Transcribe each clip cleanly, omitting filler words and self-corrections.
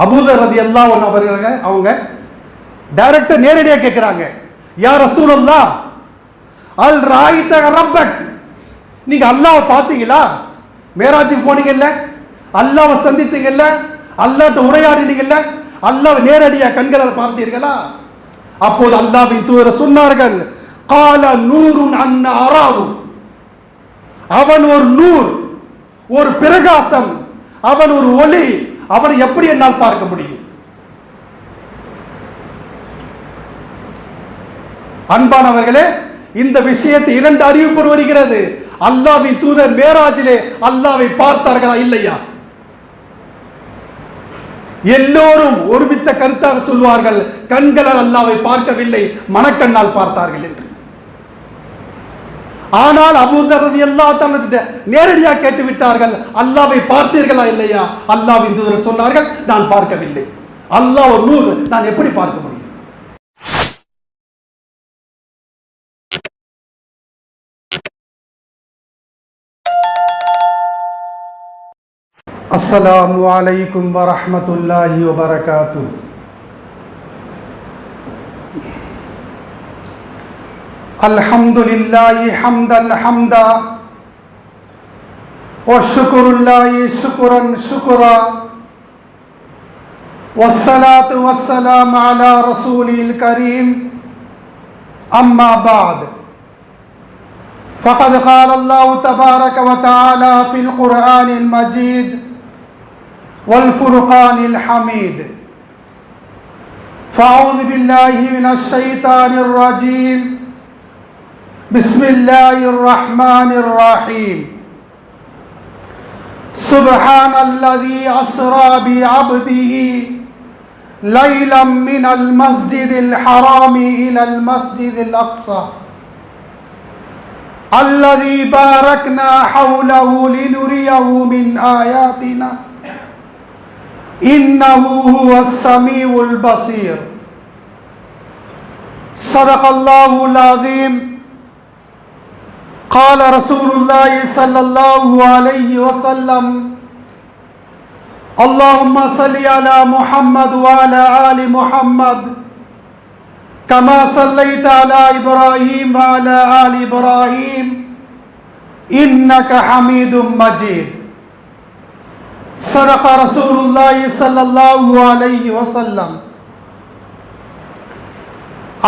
அபூதர் ரலியல்லாஹு அன்ஹு அவர்கள் அவங்க டைரக்டா நேரடியாக கேட்குறாங்க, யா ரசூலல்லாஹ் அல் ராயித ரப்பக், நீங்க அல்லாஹ்வை பார்த்தீங்களா? மேராஜுக்கு போனீங்கல்ல, அல்லாஹ்வை சந்தித்தீங்கல்ல, அல்லாஹ்ட்ட உரையாடினீங்கல்ல, அல்லாஹ்வை நேரடியாக கண்களால் பார்த்தீர்களா? அப்போது அல்லாஹ்வின் தூதர் சொன்னார்கள், கால நூறுன் அன்ன அராவு, அவன் ஒரு நூர், ஒரு பிரகாசம், அவன் ஒரு ஒளி, அவனை எப்படி என்னால் பார்க்க முடியும்? அன்பானவர்களே, இந்த விஷயத்தை இரண்டு அறிவிப்பு வருகிறது. அல்லாஹ்வின் தூதர் மேராஜிலே அல்லாஹ்வை பார்த்தார்களா இல்லையா? எல்லோரும் ஒருமித்த கருத்தாக சொல்வார்கள், கண்களால் அல்லாஹ்வை பார்க்கவில்லை, மனக்கண்ணால் பார்த்தார்கள் என்று. ஆனால் அபூதர் ரலியல்லாஹு தஆலா நேரடியாக கேட்டு விட்டார்கள், அல்லாஹ்வை பார்த்தீர்களா இல்லையா? அல்லாஹ்வின் தூதர் சொன்னார்கள், நான் பார்க்கவில்லை. அல்லாஹ் ஒரு நூர், நான் எப்படி பார்க்க முடியும்? அஸ்ஸலாமு அலைக்கும் வரஹ்மத்துல்லாஹி வபரகாத்துஹு. அல்ஹம்துலில்லாஹி ஹம்தன் ஹம்தா வஷ்குருல்லாஹி ஷுக்ரன் ஷுக்ரா வஸ்ஸலாத்து வஸ்ஸலாமு அலா ரசூலில் கரீம். அம்மா பஅத், ஃபகத் قال الله تبارك وتعالى في القرآن المجيد والفرقان الحميد. فأعوذ بالله من الشيطان الرجيم. بسم الله الرحمن الرحيم. سبحان الذي أسرى بعبده ليلا من المسجد الحرام إلى المسجد الأقصى الذي باركنا حوله لنريه من آياتنا إنه هو السميع البصير. صدق الله العظيم. قال رسول الله صلى الله عليه وسلم اللهم صل على محمد وعلى آل محمد كما صليت على إبراهيم وعلى آل إبراهيم إنك حميد مجيد. صدق رسول الله صلى الله عليه وسلم.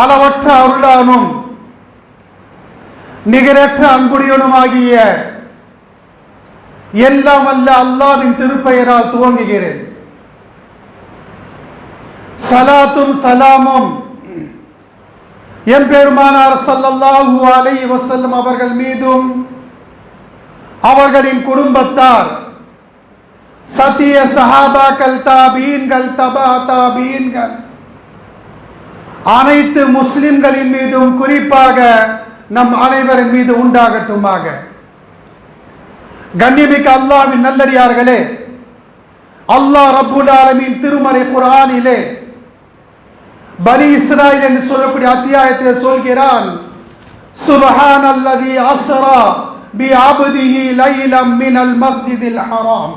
அளவற்ற அருளானும் நிகரற்ற அன்புடையனுமாகிய எல்லாம் வல்ல அல்லாஹ்வின் திருப்பெயரால் துவங்குகிறேன். சலாத்தும் சலாமும் எம்பெருமானார் ஸல்லல்லாஹு அலைஹி வஸல்லம் அவர்கள் மீதும் அவர்களின் குடும்பத்தார், சத்திய சஹாபாக்கள், தாபீன்கள், தபா தாபீன்கள், அனைத்து முஸ்லிம்களின் மீதும் குறிப்பாக நம் அனைவரின் மீது உண்டாகட்டுமாக. கண்ணியமிக்க அல்லாஹ்வின் நல்லடியார்களே, அல்லாஹ் ரப்புல் ஆலமீன் திருமறை குர்ஆனிலே பனி இஸ்ராயில் என்று சொல்லக்கூடிய அத்தியாயத்தில் சொல்கிறான், சுப்ஹானல்லதி அஸ்ரா பி அப்திஹி லைலம் மினல் மஸ்ஜிதில் ஹராம்.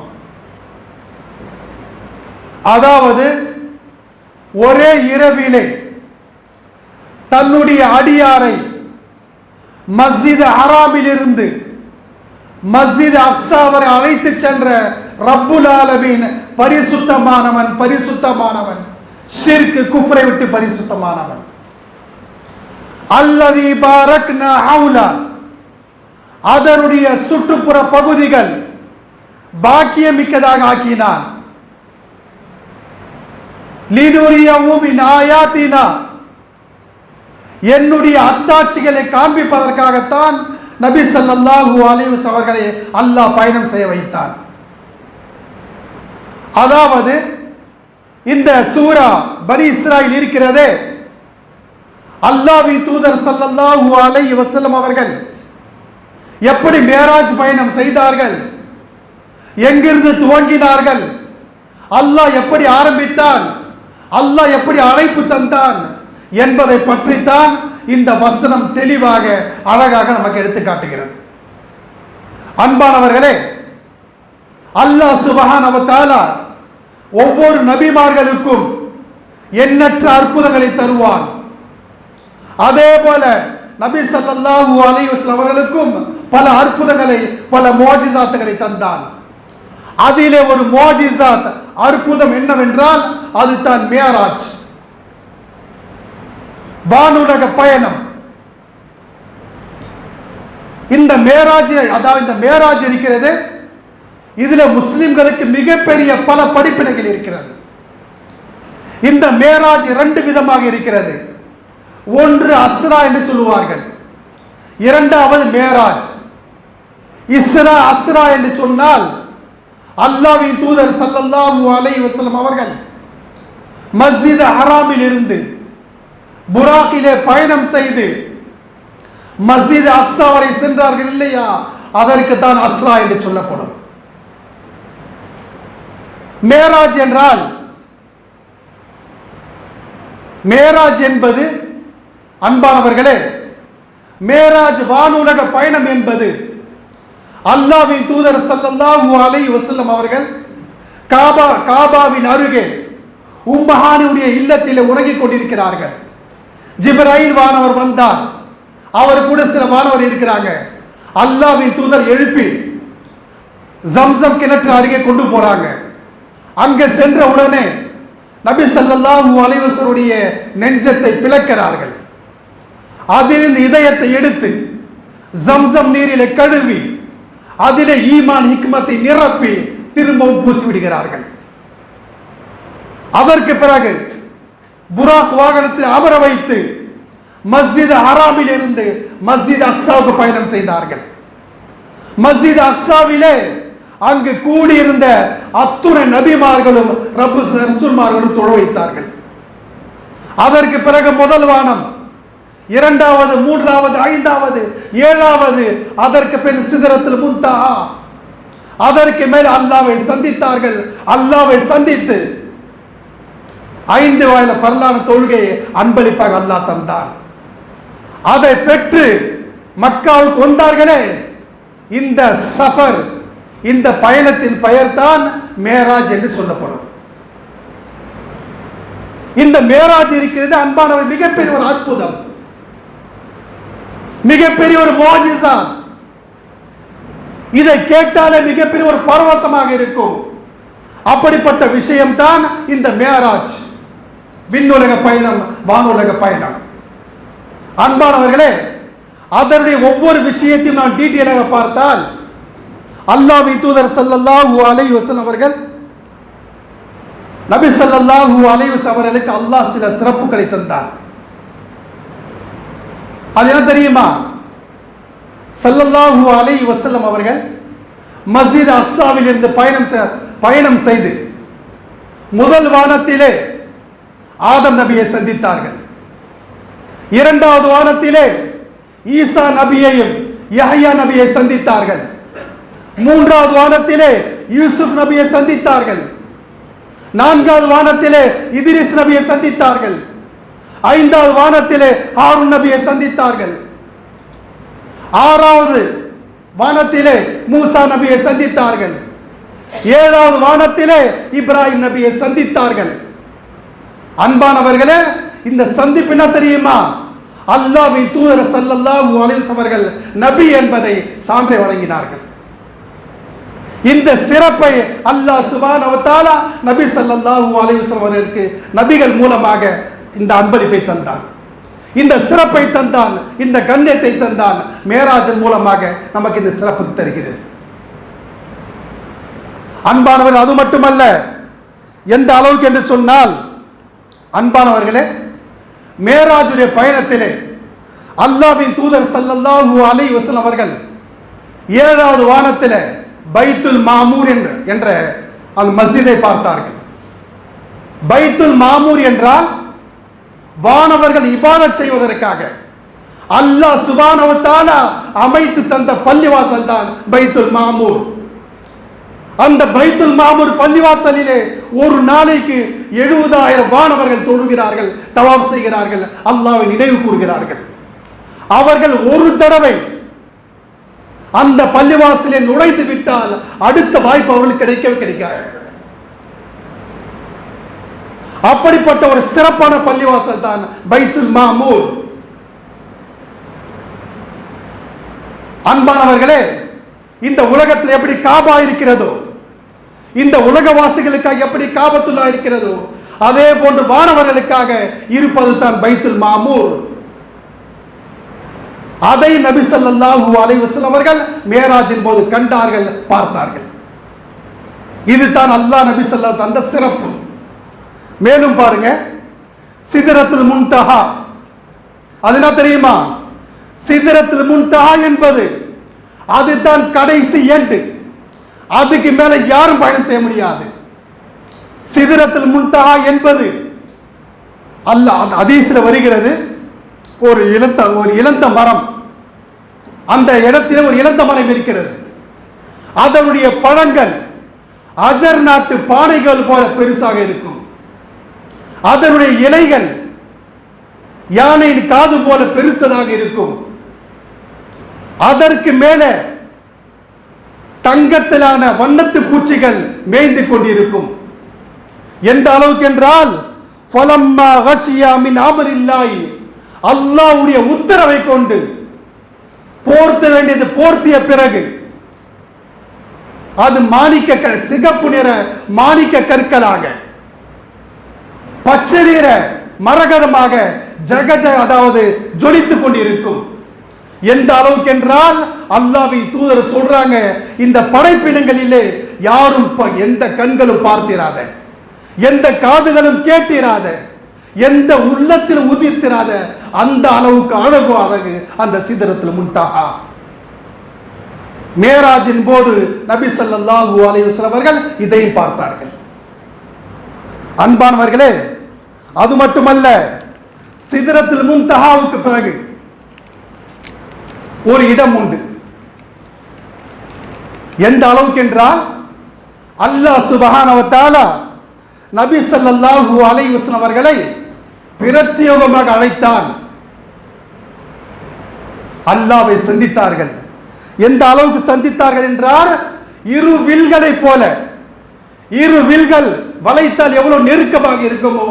அதாவது ஒரே இரவிலே தன்னுடைய அடியாரை மஸ்ஜித் ஹராமிலிருந்து மஸ்ஜித் அக்ஸா வரை அழைத்து சென்ற ரப்புல் ஆலமீன் பரிசுத்தமானவன், பரிசுத்தமானவன், ஷிர்க் குஃப்ரை விட்டு பரிசுத்தமானவன். அல்லதி பாரக்னா ஹவுலா, அதனுடைய சுற்றுப்புற பகுதிகள் பாக்கியமிக்கதாக ஆக்கினான். லினுரியஹு மின் ஆயாத்தினா, என்னுடைய அத்தாட்சிகளை காண்பிப்பதற்காகத்தான் நபி ஸல்லல்லாஹு அலைஹி வஸல்லம் அவர்களை அல்லாஹ் பயணம் செய்ய வைத்தான். அதாவது இந்த சூரா பனி இஸ்ராயில் இருக்கிறதே, அல்லாஹ்வின் தூதர் ஸல்லல்லாஹு அலைஹி வஸல்லம் அவர்கள் எப்படி மேராஜ் பயணம் செய்தார்கள், எங்கிருந்து துவங்கினார்கள், அல்லாஹ் எப்படி ஆரம்பித்தான், அல்லாஹ் எப்படி அழைப்பு தந்தான் என்பதை பற்றித்தான் இந்த வசனம் தெளிவாக அழகாக நமக்கு எடுத்து காட்டுகிறது. அன்பானவர்களே, அல்லாஹ் சுப்ஹானஹு வ தஆலா ஒவ்வொரு நபிமார்களுக்கும் எண்ணற்ற அற்புதங்களை தருவான். அதே போல நபி ஸல்லல்லாஹு அலைஹி வஸல்லம் அவர்களுக்கும் பல அற்புதங்களை, பல முஅஜிசாத்துகளை தந்தான். அதிலே ஒரு முஅஜிசாத் அற்புதம் என்னவென்றால் அதுதான் மியராஜ், வானுலக பயணம். இந்த மேராஜ், அதாவது இந்த மேராஜ் இருக்கிறது, இதுல முஸ்லிம்களுக்கு மிகப்பெரிய பல படிப்பினைகள் இருக்கிறது. இந்த மேராஜ் இரண்டு விதமாக இருக்கிறது. ஒன்று அஸ்ரா என்று சொல்லுவார்கள், இரண்டாவது மேராஜ். இஸ்ரா அஸ்ரா என்று சொன்னால் அல்லாஹ்வின் தூதர் ஸல்லல்லாஹு அலைஹி வஸல்லம் அவர்கள் மஸ்ஜித் ஹராமில் இருந்து புராக்கிலே பயணம் செய்து மஸ்ஜித் அக்ஸா வரை சென்றார்கள் இல்லையா, அதற்கு தான் அஸ்ரா என்று சொல்லப்படும். மேராஜ் என்றால், மேராஜ் என்பது அன்பானவர்களே, மேராஜ் வானுலக பயணம் என்பது அல்லாஹ்வின் தூதர் ஸல்லல்லாஹு அலைஹி வஸல்லம் அவர்கள் காபாவின் அருகே உம்மஹானியுடைய இல்லத்தில் உறங்கிக் கொண்டிருக்கிறார்கள். ஜிப்ராயில் வானவர் வந்தார், அவர் கூட சில வானவர் இருக்கிறாங்க. அல்லாஹ்வின் தூதர் எழுப்பி ஜம்சம் கிணற்று அருகே கொண்டு போறாங்க. அங்கே சென்ற உடனே நபி ஸல்லல்லாஹு அலைஹி வஸல்லுடைய நெஞ்சத்தை பிளக்கிறார்கள். அதிலிருந்து இதயத்தை எடுத்து ஜம்சம் நீரிலே கழுவி அதிலே ஈமான் ஹிக்மத்தை நிரப்பி திரும்பவும் பூசிவிடுகிறார்கள். அதற்கு பிறகு புராக் வாகனத்தில் அமர வைத்து மஸ்ஜித் ஹராமில் இருந்து மஸ்ஜித் அக்ஸாவுக்கு பயணம் செய்தார்கள். மஸ்ஜித் அக்ஸாவிலே அங்கு கூடியிருந்த அத்துணை நபிமார்களும் ரசூல்மார்களும் தொழ வைத்தார்கள். அதற்கு பிறகு முதல் வானம், இரண்டாவது, மூன்றாவது, ஐந்தாவது, ஏழாவது, அதற்கு பின் சிதறத்தில் முன்தஹா, அதற்கு மேல் அல்லாஹ்வை சந்தித்தார்கள். அல்லாஹ்வை சந்தித்து 5 வயது ஃபர்லான தொழுகையை அன்பளிப்பாக அல்லாஹ் தந்தான். அதை பெற்று மக்காவுக்கு வந்தார்களே, இந்த சஃபர், இந்த பயணத்தின் பெயர் தான் மேராஜ் என்று சொல்லப்படும். இந்த மேராஜ் இருக்கிறது அன்பானவர் மிகப்பெரிய ஒரு அற்புதம், மிகப்பெரிய ஒரு முஅஜிஸா. இதை கேட்டாலே மிகப்பெரிய ஒரு பரவசமாக இருக்கும். அப்படிப்பட்ட விஷயம்தான் இந்த மேராஜ், விண்ணுலக பயணம், வானுலக பயணம். அன்பானவர்களே, அதனுடைய ஒவ்வொரு விஷயத்தையும் நான் டீட்டெயிலாக பார்த்தால் அல்லாஹ்வின் தூதர் ஸல்லல்லாஹு அலைஹி வஸல்லம் அவர்கள், நபி ஸல்லல்லாஹு அலைஹி வஸல்லம் அவர்களுக்கு அல்லாஹ் சில சிறப்புகளை தந்தார். அது என்ன தெரியுமா? ஸல்லல்லாஹு அலைஹி வஸல்லம் அவர்கள் மஸ்ஜித் அக்ஸாவில் இருந்து பயணம் செய்து முதல் வானத்திலே ஆதம் நபியை சந்தித்தார்கள். இரண்டாவது வானத்திலே ஈசா நபியையும் யஹ்யா நபியை சந்தித்தார்கள். மூன்றாவது வானத்திலே யூசுப் நபியை சந்தித்தார்கள். நான்காவது வானத்திலே இத்ரிஸ் நபியை சந்தித்தார்கள். ஐந்தாவது வானத்திலே ஹாரூன் நபியை சந்தித்தார்கள். ஆறாவது வானத்திலே மூசா நபியை சந்தித்தார்கள். ஏழாவது வானத்திலே இப்ராஹிம் நபியை சந்தித்தார்கள். அன்பானவர்களே, இந்த சந்திப்பு என்ன தெரியுமா? அல்லாஹ்வின் தூதர் ஸல்லல்லாஹு அலைஹி வஸல்லம் அவர்கள் நபி என்பதை சான்றை வழங்கினார்கள். இந்த சிறப்பை அல்லாஹ் சுப்ஹானஹு வ தஆலா நபி ஸல்லல்லாஹு அலைஹி வஸல்லம் அவர்களுக்கு நபிகள் மூலமாக இந்த அன்பளிப்பை தந்தான், இந்த சிறப்பை தந்தான், இந்த கண்ணியத்தை தந்தான். மேராஜின் மூலமாக நமக்கு இந்த சிறப்பு தருகிறது. அன்பானவர்கள், அது மட்டுமல்ல, எந்த அளவுக்கு என்று சொன்னால், அன்பானவர்களே, மேராஜுடைய பயணத்திலே அல்லாஹ்வின் தூதர் ஸல்லல்லாஹு அலைஹி வஸல்லம் அவர்கள் 7வது வானத்திலே பைத்துல் மாமூர் என்ற அந்த மஸ்ஜிதை பார்த்தார்கள். பைத்துல் மாமூர் என்றால் வானவர்கள் இபாதத் செய்வதற்காக அல்லாஹ் சுப்ஹானஹு வ தஆலா அமைத்து தந்த பள்ளிவாசல் தான் பைத்துல் மாமூர். அந்த பைத்துல் மாமூர் பள்ளிவாசலிலே ஒரு நாளைக்கு 70,000 வானவர்கள் தொழுகிறார்கள், தவாப் செய்கிறார்கள், அல்லாஹ்வை நினைவு கூறுகிறார்கள். அவர்கள் ஒரு தடவை அந்த பள்ளிவாசலில் நுழைந்து விட்டால் அடுத்த வாய்ப்பு அவர்களுக்கு கிடைக்கவே கிடைக்காது. அப்படிப்பட்ட ஒரு சிறப்பான பள்ளிவாசல் தான் பைத்துல் மாமூர். அன்பானவர்களே, இந்த உலகத்தில் எப்படி காபா இருக்கிறதோ, இந்த உலகவாசிகளுக்காக எப்படி காபத்துல்லா இருக்கிறதோ, அதே போன்று வானவர்களுக்காக இருப்பது தான் பைத்துல் மாமூர். அதை நபி ஸல்லல்லாஹு அலைஹி வஸல்லம் அவர்கள் மேராஜின் போது கண்டார்கள், பார்த்தார்கள். இதுதான் அல்லாஹ் நபி ஸல்லல்லாஹு தந்த சிறப்பு. மேலும் பாருங்க, சிதரத்துல் முன்தஹா, அது என்ன தெரியுமா? சிதரத்துல் முன்தஹா என்பது அதுதான் கடைசி எண்டு. அதுக்கு மேல யாரும் பயணம் செய்ய முடியாது. சிதரத்துல் முன்தஹா என்பது அல்லாஹ் ஹதீஸ்ல வருகிறது, ஒரு இளந்த மரம், அந்த இடத்தில் ஒரு இளந்த மரம் இருக்கிறது. அதனுடைய பழங்கள் அஜர் நாட்டு பானைகள் போல பெருசாக இருக்கும். அதனுடைய இலைகள் யானையின் காது போல பெருத்ததாக இருக்கும். அதற்கு மேலே தங்கத்திலான வண்ணத்து பூச்சிகள் மேய்ந்து கொண்டிருக்கும். எந்த அளவுக்கு என்றால், ஃபலம்மா கஷியா மின் அம்ரில்லாஹி, அல்லாஹ்வுடைய உத்தரவை கொண்டு போர்த்த வேண்டியது போர்த்திய பிறகு அது மாணிக்க சிகப்பு நிற மாணிக்க கற்களாக, பச்சை நிற மரகதமாக அதாவது ஜொலித்துக் கொண்டிருக்கும். எந்த அளவுக்கு என்றால், அல்லாஹ்வின் தூதர் சொல்றாங்க, இந்த படைப்பினங்களிலே யாரும் எந்த கண்களும் பார்த்திராத, எந்த காதுகளும் கேட்டிராத, எந்த உள்ளத்தில் உதித்திராத அந்த அளவுக்கு அழகு அந்த சிதறத்தில் முன்தஹா. மேராஜின் போது நபி ஸல்லல்லாஹு அலைஹி வஸல்லம் அவர்கள் இதையும் பார்த்தார்கள். அன்பானவர்களே, அது மட்டுமல்ல, சிதறத்தில் முன்தஹாவுக்கு பிறகு ஒரு இடம் உண்டு. எந்த அளவுக்கு என்றால், அல்லாஹ் சுப்ஹானஹு வ தஆலா நபி ஸல்லல்லாஹு அலைஹி வஸல்லம் அவர்களை பிரத்யேகமாக அழைத்தான். அல்லாஹ்வை சந்தித்தார்கள். எந்த அளவுக்கு சந்தித்தார்கள் என்றால், இரு வில்களை போல, இரு வில்கள் வளைத்தால் எவ்வளவு நெருக்கமாக இருக்குமோ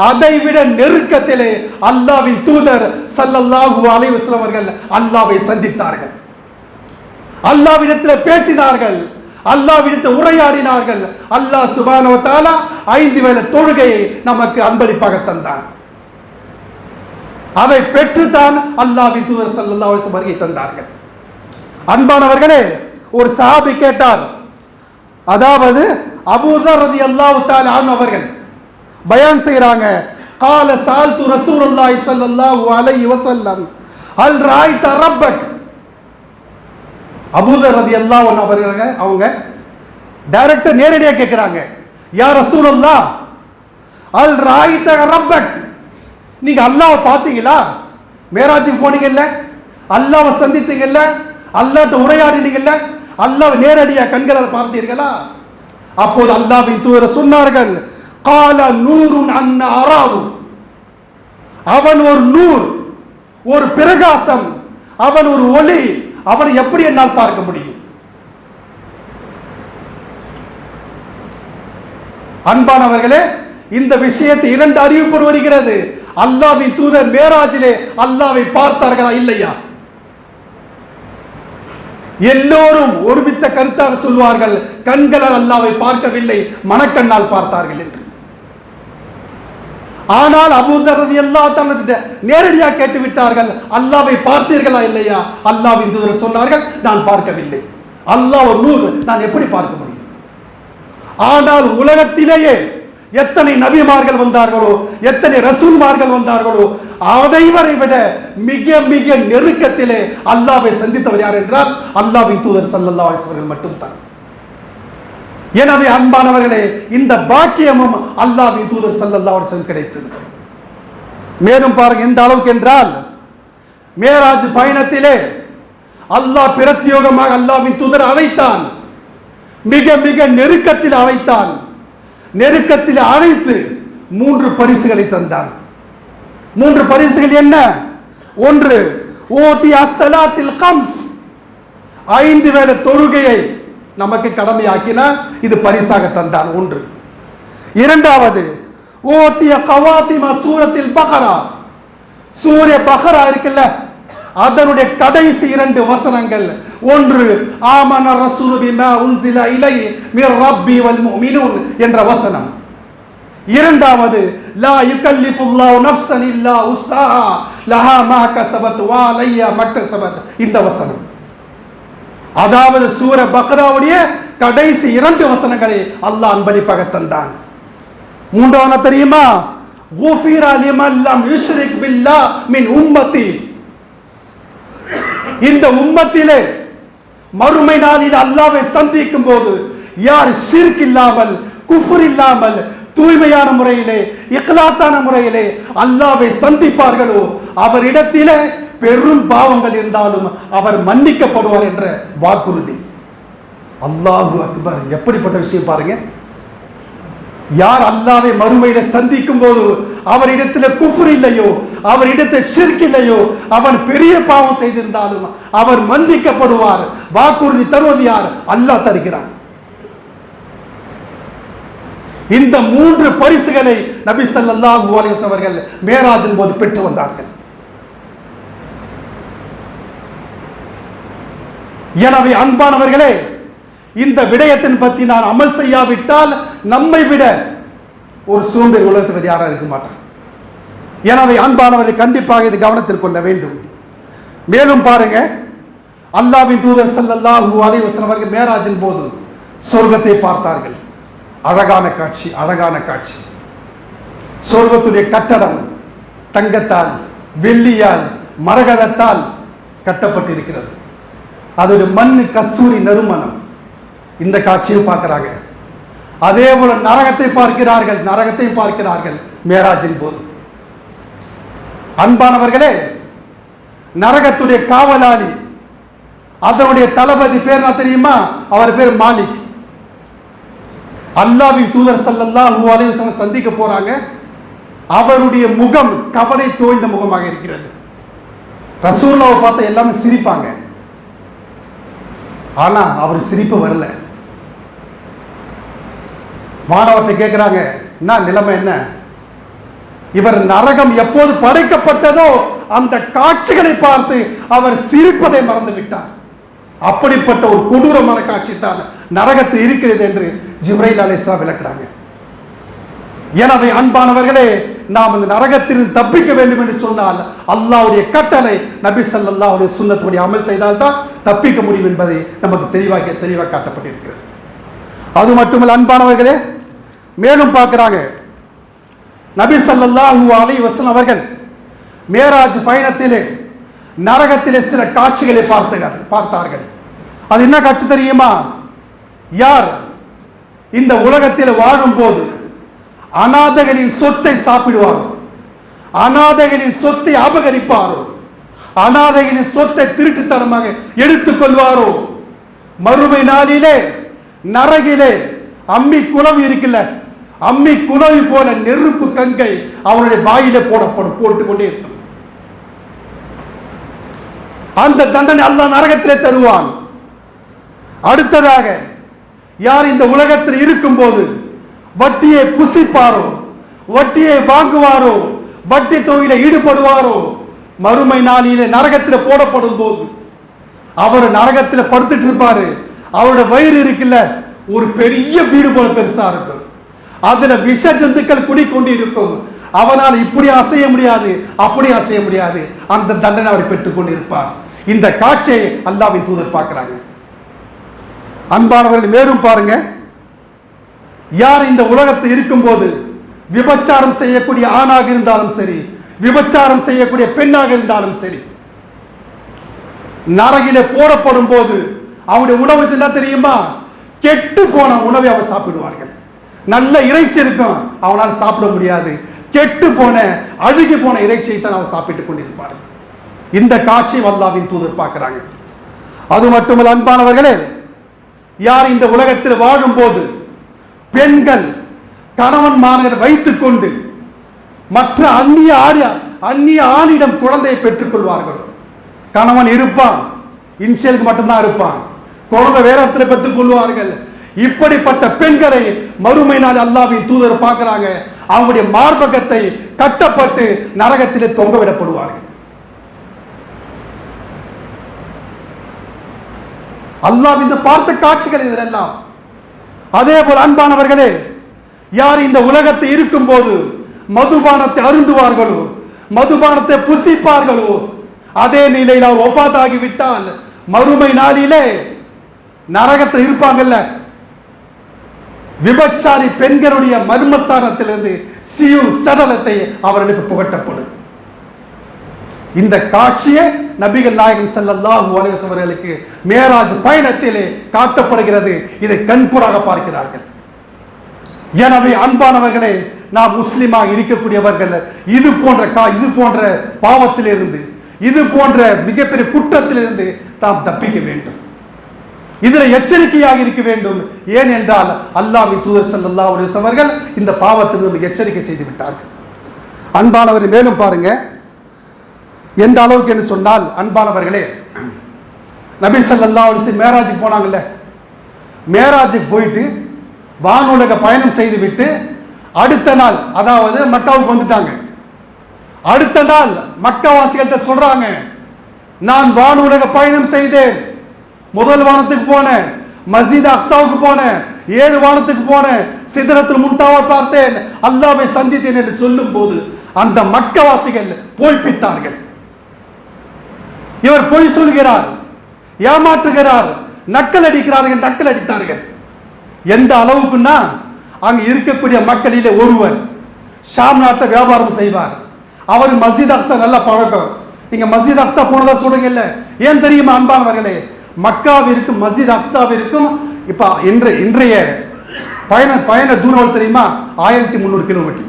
அதை விட நெருக்கத்திலே அல்லாஹ்வின் தூதர் ஸல்லல்லாஹு அலைஹி வஸல்லம் அவர்கள் அல்லாஹ்வை சந்தித்தார்கள். அல்லாஹ்விடத்தில் பேசினார்கள், அல்லாஹ்விடத்தில் உரையாடினார்கள். அல்லாஹ் சுப்ஹானஹு வ தஆலா 5 வேளை தொழுகையை நமக்கு அன்பளிப்பாக தந்தான். அதை பெற்றுத்தான் அல்லாஹ்வின் தூதர் ஸல்லல்லாஹு அலைஹி வஸல்லம் வருகை தந்தார்கள். அன்பானவர்களே, ஒரு சஹாபி கேட்டார், அதாவது அபூதர் ரலியல்லாஹு தஆலா அன்ஹு அவர்கள் பயான் செய்றாங்க, قال سألت رسول الله صلى الله عليه وسلم هل رأيت ربك. அபூதர் ரலியல்லாஹு அன்ஹு அவர்கள் அவங்க டைரக்டா நேரடியா கேக்குறாங்க, யா ரசூலுல்லாஹ் ஹல் ரஅய்த ரப்பக், நீங்க அல்லாஹ்வை பாத்தீங்களா? மேராஜுக்கு போனீங்கல்ல, அல்லாஹ்வை சந்தித்தீங்கல்ல, அல்லாஹ்ட்ட உரையாடினீங்கல்ல, அல்லாஹ்வை நேரடியா கண்களால் பார்த்தீர்களா? அப்போது அல்லாஹ்வின் தூதர் சொன்னார்கள், قال نور ان اراه, அவன் ஒரு நூர், ஒரு பிரகாசம், அவன் ஒரு ஒளி, அவனை எப்படி என்னால் பார்க்க முடியும்? அன்பானவர்களே, இந்த விஷயத்தை 2 அறிவிப்பு வருகிறது. அல்லாஹ்வின் தூதர் மேராஜிலே அல்லாஹ்வை பார்த்தார்களா இல்லையா? எல்லோரும் ஒருமித்த கருத்தாக சொல்வார்கள், கண்களால் அல்லாஹ்வை பார்க்கவில்லை, மனக்கண்ணால் பார்த்தார்கள் என்று. ஆனால் அபூதர் ரலியல்லாஹு தஆலா நேரடியாக கேட்டு விட்டார்கள், அல்லாஹ்வை பார்த்தீர்களா இல்லையா? அல்லாஹ்வின் தூதர் சொன்னார்கள், நான் பார்க்கவில்லை. அல்லாஹ் ஒரு நூர், நான் எப்படி பார்க்க முடியும்? ஆனால் உலகத்திலேயே எத்தனை நபிமார்கள் வந்தார்களோ, எத்தனை ரசூல்மார்கள் வந்தார்களோ, அனைவரை விட மிக மிக நெருக்கத்திலே அல்லாஹ்வை சந்தித்தவர் யார் என்றால் அல்லாஹ்வின் தூதர் ஸல்லல்லாஹு அலைஹி வஸல்லம் மட்டும்தான். எனவே அன்பானவர்களே, இந்த பாக்கியமும் அல்லாஹ்வின் தூதர் ஸல்லல்லாஹு அலைஹி வஸல்லம் கிடைத்தது. மேலும் பாருங்க, எந்த அளவுக்கு என்றால், மேராஜ் பயணத்திலே அல்லாஹ் பிரத்யேகமாக அல்லாஹ்வின் தூதர் அழைத்தான். மிக மிக நெருக்கத்தில் அழைத்தான். நெருக்கத்தில் அழைத்து 3 பரிசுகளை தந்தான். 3 பரிசுகள் என்ன? ஒன்று, ஓதி அஸ்ஸலாத்தில் கம்ஸ், 5 வேளை தொழுகையை நமக்கு கடமையாக்கினார், இது பரிசாக தந்தான். ஒன்று. இரண்டாவது, ஓதிய கவாத்திமா சூரத்தில் பகரா, சூரிய பகரா இருக்குல்ல, அதனுடைய கடைசி 2 வசனங்கள், ஒன்று ஆமன ரசூலு பிமா உன்சில இலைஹி மிர் ரப்பி வல் முஃமினூன் என்ற வசனம், இரண்டாவது லா யுகல்லிஃபுல்லாஹு நஃப்ஸன் இல்லா உஸ்ஸாஹா லஹா மா கஸபத் வ அலைஹா மக்தஸபத் இந்த வசனம். அதாவது சூர பக்ராவுடைய கடைசி 2 வசனங்களை அல்லாஹ் அன்பளிப்பாக தந்தான். மூன்றாவது தெரியுமா, குஃபிர லிமன் லம் யுஷ்ரிக் பில்லாஹ் மின் உம்மத்தி, இந்த உம்மத்திலே மறுமை நாளில் அல்லாஹ்வை சந்திக்கும் போது யார் ஷிர்க் இல்லாமல் குஃப்ர் இல்லாமல் தூய்மையான முறையிலே இக்லாசான முறையிலே அல்லாஹ்வை சந்திப்பார்களோ அவரிடத்திலே பெரும் பாவங்கள் இருந்தாலும் அவர் மன்னிக்கப்படுவார் என்ற வாக்குறுதி. அல்லாஹு அக்பர், எப்படிப்பட்ட விஷயம் பாருங்க. யார் அல்லாஹ்வை மறுமையில சந்திக்கும் போது அவரிடத்தில் குஃப்ர் இல்லையோ, அவரிடத்தில் ஷிர்க் இல்லையோ, அவன் பெரிய பாவம் செய்திருந்தாலும் அவர் மன்னிக்கப்படுவார். வாக்குறுதி தருவது யார்? அல்லாஹ் தருகிறான். இந்த 3 பரிசுகளை நபி ஸல்லல்லாஹு அலைஹி வஸல்லம் அவர்கள் மேராஜின் போது பெற்று வந்தார்கள். எனவே அன்பானவர்களே, இந்த விடயத்தின் பற்றி நான் அமல் செய்யாவிட்டால் நம்மை விட ஒரு சோம்பேறி உலகத்தில் யாராக இருக்க மாட்டார். எனவே அன்பானவர்களை கண்டிப்பாக இது கவனத்தில் கொள்ள வேண்டும். மேலும் பாருங்க, அல்லாஹ்வின் தூதர் ஸல்லல்லாஹு அலைஹி வஸல்லம் அவர்கள் மேராஜின் போது சொர்க்கத்தை பார்த்தார்கள். அழகான காட்சி, அழகான காட்சி. சொர்க்கத்துடைய கட்டடம் தங்கத்தால், வெள்ளியால், மரகதத்தால் கட்டப்பட்டிருக்கிறது. அதோட மண் கஸ்தூரி நறுமணம். இந்த காட்சியும் பார்க்கிறாங்க. அதே போல நரகத்தை பார்க்கிறார்கள், நரகத்தையும் பார்க்கிறார்கள் மேராஜின் போது. அன்பானவர்களே, நரகத்துடைய காவலாளி, அதனுடைய தளபதி பேர் என்ன தெரியுமா? அவர் பேர் மாலிக். அல்லாஹ்வின் தூதர் ஸல்லல்லாஹு அலைஹி வஸல்லம் சந்திக்க போறாங்க. அவருடைய முகம் கவலை தோய்ந்த முகமாக இருக்கிறது. ரசூலுல்லாஹ்வை பார்த்து எல்லாமே சிரிப்பாங்க, ஆனா அவர் சிரிப்பு வரல. மாணவத்தை கேட்கிறாங்க, என்ன நிலைமை, என்ன? இவர் நரகம் எப்போது படைக்கப்பட்டதோ அந்த காட்சிகளை பார்த்து அவர் சிரிப்பதை மறந்து விட்டார். அப்படிப்பட்ட ஒரு கொடூரமான காட்சி தான் நரகத்தில் இருக்கிறது என்று ஜிப்ரைல் அலைஹிஸ்ஸலாம் விளக்குறாங்க. எனவே அன்பானவர்களே, நாம் இந்த நரகத்திலிருந்து தப்பிக்க வேண்டும் என்று சொன்னால் அல்லாஹ்வுடைய கட்டளை நபி ஸல்லல்லாஹு அலைஹி வஸல்லம் சுன்னத்துடைய அமல் செய்தால்தான் தப்பிக்க முடியும் என்பதை நமக்கு தெளிவாக காட்டப்பட்டிருக்கிறது. அது மட்டுமல்ல அன்பானவர்களே, மேலும் பார்க்கிறாங்க, நபி ஸல்லல்லாஹு அலைஹி வஸல்லம் அவர்கள் மேராஜ் பயணத்திலே நரகத்திலே சில காட்சிகளை பார்த்தார்கள். அது என்ன காட்சி தெரியுமா? யார் இந்த உலகத்தில் வாழும் போது அநாதைகளின் சொத்தை சாப்பிடுவாரோ, அநாதைகளின் சொத்தை அபகரிப்பாரோ, அநாதைகளின் சொத்தை திருட்டுத்தனமாக எடுத்துக் கொள்வாரோ, மறுமை நாளிலே நரகிலே அம்மி குளவி இருக்குல்ல, அம்மி குளவி போல நெருப்பு கங்கை அவருடைய வாயிலே போட்டுக்கொண்டே இருக்கும். அந்த தண்டனை அல்லாஹ் நரகத்திலே தருவான். அடுத்ததாக, யார் இந்த உலகத்தில் இருக்கும் போது வட்டியை புசிப்பாரோ, வட்டியை வாங்குவாரோ, வட்டி தொகையில ஈடுபடுவாரோ, மறுமை நாளிலே நரகத்தில் போடப்படும் போது அவர் நரகத்தில் படுத்துட்டு இருப்பாரு. அவருடைய வயிறு இருக்குல்ல, ஒரு பெரிய வீடு போல பெருசா இருக்கும். அதுல விஷ ஜந்துக்கள் குடிக்கொண்டு இருக்கும். அவனால் இப்படி அசைய முடியாது, அப்படி அசைய முடியாது. அந்த தண்டனை அவர் பெற்றுக் கொண்டு இருப்பார். இந்த காட்சியை அல்லாஹ்வின் தூதர் பார்க்கிறாங்க. அன்பானவர்கள், மேலும் பாருங்க, யார் இந்த உலகத்தில் இருக்கும்போது விபச்சாரம் செய்யக்கூடிய ஆணாக இருந்தாலும் சரி, விபச்சாரம் செய்யக்கூடிய பெண்ணாக இருந்தாலும் சரி, நரகிலே போடப்படும் போது அவருடைய உணவு என்ன தெரியுமா? கெட்டு போன உணவை அவர் சாப்பிடுவார்கள். நல்ல இறைச்சி இருக்கும், அவனால் சாப்பிட முடியாது. கெட்டு போன அழுகி போன இறைச்சியை தான் அவர் சாப்பிட்டுக் கொண்டிருப்பார்கள். இந்த காட்சியை அல்லாஹ்வின் தூதர் பார்க்கிறாங்க. அது மட்டுமல்ல அன்பானவர்களே, யார் இந்த உலகத்தில் வாழும் போது பெண்கள் கணவன் மாணவர் வைத்துக் கொண்டு மற்ற அந்நிய ஆணிடம் குழந்தையை பெற்றுக் கொள்வார்கள். கணவன் இருப்பான், இன்சியலுக்கு மட்டும்தான் இருப்பான், குழந்தை வேற இடத்துல பெற்றுக் கொள்வார்கள். இப்படிப்பட்ட பெண்களை மறுமை நாள் அல்லாஹ்வின் தூதர் பார்க்கிறாங்க. அவங்களுடைய மார்பகத்தை கட்டப்பட்டு நரகத்திலே தொங்கவிடப்படுவார்கள். அல்லாஹ் இந்த பார்த்த காட்சிகள் இதெல்லாம். அதே போல் அன்பானவர்களே, யார் இந்த உலகத்தை இருக்கும் போது மதுபானத்தை அருந்துவார்களோ, மதுபானத்தை புசிப்பார்களோ, அதே நிலையில் அவர் ஒஃபாத்தாகிவிட்டால் மறுமை நாளிலே நரகத்தில் இருப்பாங்கல்ல, விபச்சாரி பெண்களுடைய மர்மஸ்தானத்திலிருந்து சியும் சடலத்தை அவர்களுக்கு புகட்டப்படும். இந்த காட்சியை நபிகள் நாயகம் ஸல்லல்லாஹு அலைஹி வஸல்லம் அவர்களுக்கு மேராஜ் பயணத்திலே காட்டப்படுகிறது. இதை கண்கூடாக பார்க்கிறார்கள். எனவே அன்பானவர்களே, நாம் முஸ்லிமாக இருக்கக்கூடியவர்கள் இது போன்ற பாவத்திலிருந்து, இது போன்ற மிகப்பெரிய குற்றத்திலிருந்து நாம் தப்பிக்க வேண்டும். இதில் எச்சரிக்கையாக இருக்க வேண்டும். ஏன் என்றால் அல்லாஹ்வின் தூதர் ஸல்லல்லாஹு அலைஹி வஸல்லம் அவர்கள் இந்த பாவத்திலிருந்து எச்சரிக்கை செய்து விட்டார்கள். அன்பானவர் மேலும் பாருங்க, எந்த அளவுக்கு என்று சொன்னால், அன்பானவர்களே, நபி ஸல்லல்லாஹு அலைஹி வஸல்லம் மேராஜுக்கு போனாங்கல்ல, மேராஜுக்கு போயிட்டு வானுலக பயணம் செய்து விட்டு அடுத்த நாள், அதாவது மக்காவுக்கு வந்துட்டாங்க. அடுத்த நாள் மக்காவாசிகள்கிட்ட சொல்றாங்க, நான் வானுலக பயணம் செய்தேன், முதல் வானத்துக்கு போனேன், மஸ்ஜித் அக்ஸாவுக்கு போனேன், 7 வானத்துக்கு போனேன், சிதறத்தில் முன்தாவை பார்த்தேன், அல்லாஹ்வை சந்தித்தேன் என்று சொல்லும் போது அந்த மக்காவாசிகள் போய்ப்பித்தார்கள். இவர் பொய் சொல்கிறார், ஏமாற்றுகிறார், நக்கல் அடித்தார்கள். எந்த அளவுக்குன்னா, அங்கு இருக்கக்கூடிய மக்களிலே ஒருவர் ஷாம் நாட்டில் வியாபாரம் செய்வார். அவர் மஸ்ஜித் அக்ஸா நல்ல பழக்கம். நீங்க மஸ்ஜித் அக்ஸா போனதா சொல்றீங்க இல்ல, ஏன் தெரியுமா அன்பானவர்களே, மக்காவிற்கும் மஸ்ஜித் அக்ஸாவிற்கும் இப்ப இன்றைய பயண தூரம் தெரியுமா? 1300 கிலோமீட்டர்.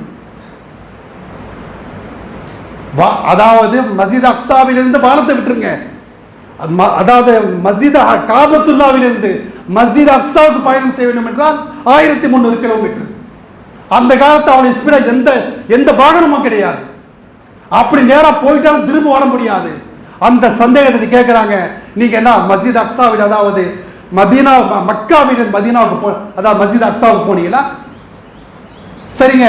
அதாவது மஸ்ஜித் அக்ஸாவிலிருந்து வானத்தை விட்டுருங்க, அதாவது மஸ்ஜித் காபத்துல்லாவிலிருந்து மஸ்ஜித் அக்ஸாவுக்கு பயணம் செய்ய வேண்டும் என்றால் 1300 கிலோமீட்டர். அந்த காலத்து அவனுடைய ஸ்பீட எந்த வாகனமும் கிடையாது. அப்படி நேரா போயிட்டாலும் திரும்ப வர முடியாது. அந்த சந்தேகத்தை கேட்கிறாங்க, நீங்க என்ன மஸ்ஜித் அக்ஸாவில், அதாவது மதீனா, மக்காவில் மதீனாவுக்கு அதாவது மஸ்ஜித் அக்ஸாவுக்கு போனீங்களா? சரிங்க,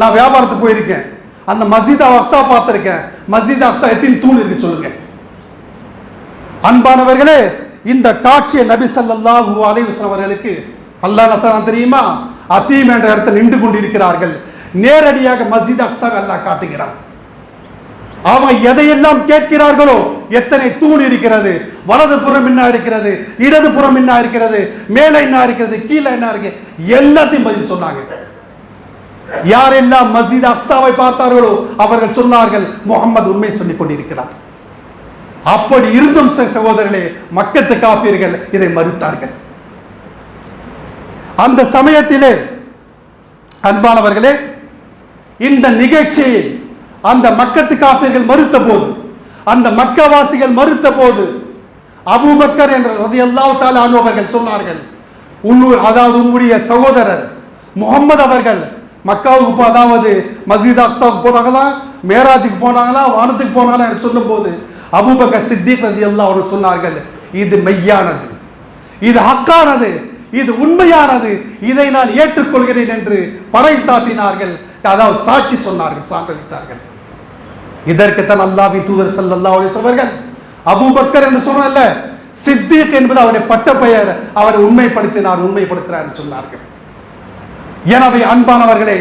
நான் வியாபாரத்துக்கு போயிருக்கேன், அந்த மஸ்ஜித் அக்ஸா பார்த்திருக்கேன். மஸ்ஜித் அக்ஸா எத்தனை தூண் இருக்கு சொல்லுங்க. அன்பானவர்களே, இந்த காட்சியை நபி ஸல்லல்லாஹு அலைஹி வஸல்லம் அவர்களுக்கு அல்லாஹ் நசரான் தெரியுமா? அதீம் என்ற இடத்தில் நின்று கொண்டிருக்கிறார்கள். நேரடியாக மஸ்ஜித் அக்ஸா அல்லாஹ் காட்டுகிறார். அவங்க எதையெல்லாம் கேட்கிறார்களோ, எத்தனை தூண் இருக்கிறது, வலது புறம் என்ன இருக்கிறது, இடது புறம் என்ன இருக்கிறது, மேலே என்ன இருக்கிறது, கீழே என்ன இருக்கு, எல்லாத்தையும் பதில் சொன்னாங்க. யாரெல்லாம் மஸ்ஜித் அக்ஸாவை பார்த்தார்களோ அவர்கள் சொன்னார்கள், முஹம்மது உண்மை சொல்லிக் கொண்டிருக்கிறார். அப்படி இருந்தும் சகோதரர்களே, மக்கத்து காஃபிர்கள் இதை மறுத்தார்கள். அந்த சமயத்திலே அன்பானவர்களே, இந்த நிகழ்ச்சியை அந்த மக்கத்து காஃபிர்கள் மறுத்த போது, அந்த மக்காவாசிகள் மறுத்த போது, அபூபக்கர் என்ற ரலியல்லாஹு தஆலா அன்ஹு அவர்கள் சொன்னார்கள், அதாவது உங்களுடைய சகோதரர் முகமது அவர்கள் மக்காவுக்கு, அதாவது மஸ்ஜித் அக்ஸாவுக்கு போனாங்களா, மேராஜுக்கு போனாங்களா, வானத்துக்கு போனாங்களா என்று சொல்லும் போது அபூபக்கர் சித்திக் ரலியல்லாஹு அன்ஹு சொன்னார்கள், இது மெய்யானது, இது ஹக்கானது, இது உண்மையானது, இதை நான் ஏற்றுக்கொள்கிறேன் என்று பறைசாற்றினார்கள். அதாவது சாட்சி சொன்னார்கள், சான்றளித்தார்கள். இதற்குத்தான் அல்லாஹ்வின் தூதர் ஸல்லல்லாஹு அலைஹி வஸல்லம் அவர்கள் அபூபக்கர் என்று சொன்னல்ல, சித்திக் என்பது அவருடைய பட்ட பெயர், அவர் உண்மைப்படுத்தினார் என்று சொன்னார்கள். எனவே அன்பானவர்களே,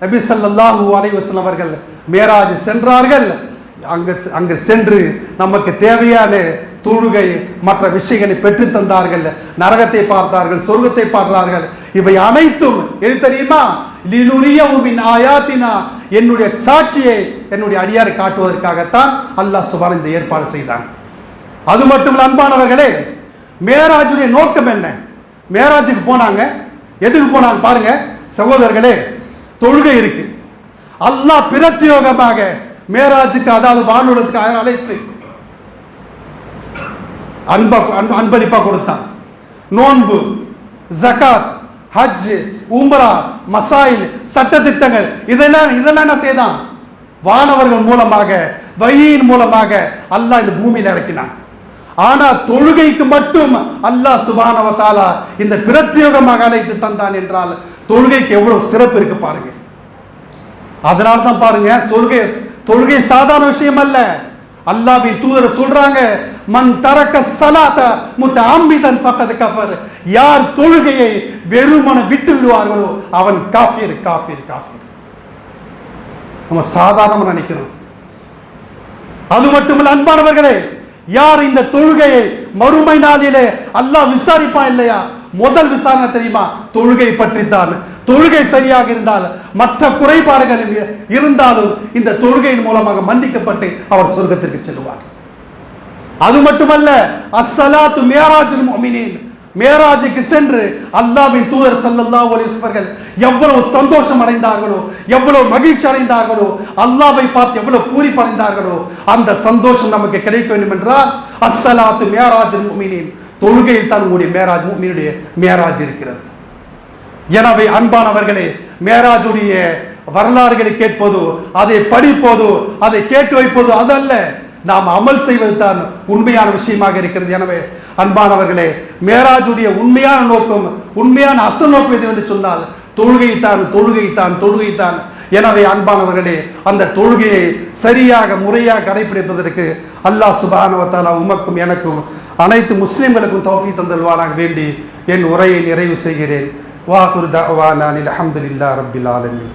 நபி ஸல்லல்லாஹு அலைஹி வஸல்லம் அவர்கள் மேராஜ் சென்றார்கள். அங்கு சென்று நமக்கு தேவையான தொழுகை மற்ற விஷயங்களை பெற்று தந்தார்கள். நரகத்தை பார்த்தார்கள், சொர்க்கத்தை பார்த்தார்கள். இவை அனைத்தும் எது தெரியுமா? லினுரியஹு மின் ஆயாத்தினா, என்னுடைய சாட்சியை என்னுடைய அடியாரை காட்டுவதற்காகத்தான் அல்லாஹ் சுப்ஹானஹு இந்த ஏற்பாடு செய்தான். அது மட்டுமல்ல அன்பானவர்களே, மேராஜுடைய நோக்கம் என்ன? மேராஜுக்கு போனாங்க, எதுக்கு போனாங்க பாருங்க சகோதரர்களே. தொழுகை இருக்கு. அல்லாஹ் பிரத்யோகமாக மேராஜுக்கு, அதாவது வானுலகத்துக்கு அழைத்து அன்பளிப்பா கொடுத்தான். நோன்பு, ஜகாத், ஹஜ், உம்ரா, மசாயில், சட்டத்திட்டங்கள், இதெல்லாம் என்ன செய்தான்? வானவர்கள் மூலமாக, வஹீயின் மூலமாக அல்லாஹ் இந்த பூமியில் இறக்கினான். ஆனா தொழுகைக்கு மட்டும் அல்லாஹ் சுப்ஹானஹு வ தஆலா இந்த பிரத்யோகமாக அழைத்து தந்தான் என்றால் தொழுகைக்கு எவ்வளவு சிறப்பு இருக்கு பாருங்க. அதனால தான் பாருங்க, தொழுகை சாதாரண விஷயம் அல்ல. அல்லாஹ்வின் தூதர் சொல்றாங்க, மன் தரக்க ஸலாத முத்தஅம்மிதன் ஃபக்கத் கஃபர். யார் தொழுகையை வெறுமனே விட்டு விடுவார்களோ அவன் காஃபிர் காஃபிர் காஃபிர். நம்ம சாதாரணமா நினைக்கிறோம். அது மட்டுமல்ல அன்பானவர்களே, யார் இந்த தொழுகையை மறுமை நாளிலே அல்லாஹ் விசாரிப்பான் இல்லையா, முதல் விசாரணை தெரியுமா? தொழுகை பற்றித்தான். தொழுகை சரியாக இருந்தால், மற்ற குறைபாடுகள் இருந்தாலும் இந்த தொழுகையின் மூலமாக மன்னிக்கப்பட்டு அவர் சொர்க்கத்திற்கு செல்வார். அது மட்டுமல்ல, அஸ்ஸலாத்து மியராஜுல் முஃமினீன். மேராஜுக்கு சென்று அல்லாஹ்வின் தூதர் ஸல்லல்லாஹு அலைஹி வஸல்லம் எவ்வளவு சந்தோஷம் அடைந்தார்களோ, எவ்வளவு மகிழ்ச்சி அடைந்தார்களோ, அல்லாஹ்வை பார்த்து எவ்வளவு பூரிப்பு அடைந்தார்களோ, அந்த சந்தோஷம் நமக்கு கிடைக்க வேண்டும் என்றால் அஸ்ஸலாத்து மியராஜுல் முஃமினீன், தொழுகையில் தான் உங்களுடைய மேராஜ், முஃமினுடைய மேராஜ் இருக்கிறது. எனவே அன்பானவர்களே, மேராஜுடைய வரலாறுகளை கேட்பதோ, அதை படிப்பதோ, அதை கேட்டு வைப்பதோ அதல்ல, நாம் அமல் செய்வது தான் உண்மையான விஷயமாக இருக்கிறது. எனவே அன்பானவர்களே, மேராஜுடைய உண்மையான நோக்கம், உண்மையான அசல் நோக்கம் எது என்று சொன்னால் தொழுகைத்தான் தொழுகைத்தான் தொழுகைத்தான். எனவே அன்பானவர்களே, அந்த தொழுகையை சரியாக முறையாக கடைபிடிப்பதற்கு அல்லாஹ் சுப்ஹானஹு வ தஆலா உமக்கும் எனக்கும் அனைத்து முஸ்லிம்களுக்கும் தௌஃபீக் தந்தல்வானாக வேண்டி என் உரையை நிறைவு செய்கிறேன். வாஹிரு தஅவானா அல்ஹம்துலில்லாஹி ரப்பில் ஆலமீன்.